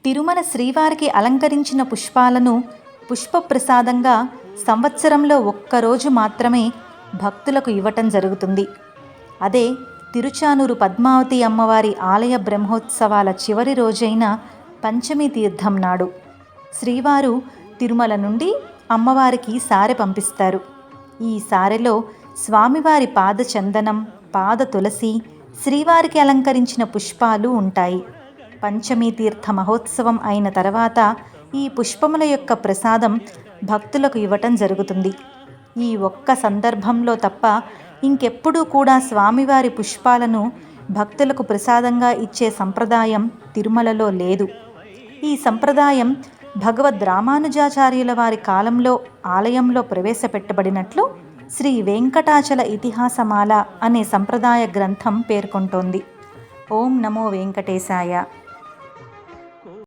తిరుమల శ్రీవారికి అలంకరించిన పుష్పాలను పుష్పప్రసాదంగా సంవత్సరంలో ఒక్కరోజు మాత్రమే భక్తులకు ఇవ్వటం జరుగుతుంది. అదే తిరుచానూరు పద్మావతి అమ్మవారి ఆలయ బ్రహ్మోత్సవాల చివరి రోజైన పంచమి తీర్థం నాడు శ్రీవారు తిరుమల నుండి అమ్మవారికి సారె పంపిస్తారు. ఈ సారెలో స్వామివారి పాద చందనం, పాద తులసి, శ్రీవారికి అలంకరించిన పుష్పాలు ఉంటాయి. పంచమీ తీర్థ మహోత్సవం అయిన తర్వాత ఈ పుష్పముల యొక్క ప్రసాదం భక్తులకు ఇవ్వటం జరుగుతుంది. ఈ ఒక్క సందర్భంలో తప్ప ఇంకెప్పుడూ కూడా స్వామివారి పుష్పాలను భక్తులకు ప్రసాదంగా ఇచ్చే సంప్రదాయం తిరుమలలో లేదు. ఈ సంప్రదాయం భగవద్ రామానుజాచార్యుల వారి కాలంలో ఆలయంలో ప్రవేశపెట్టబడినట్లు శ్రీ వెంకటాచల ఇతిహాసమాల అనే సంప్రదాయ గ్రంథం పేర్కొంటోంది. ఓం నమో వెంకటేశాయ.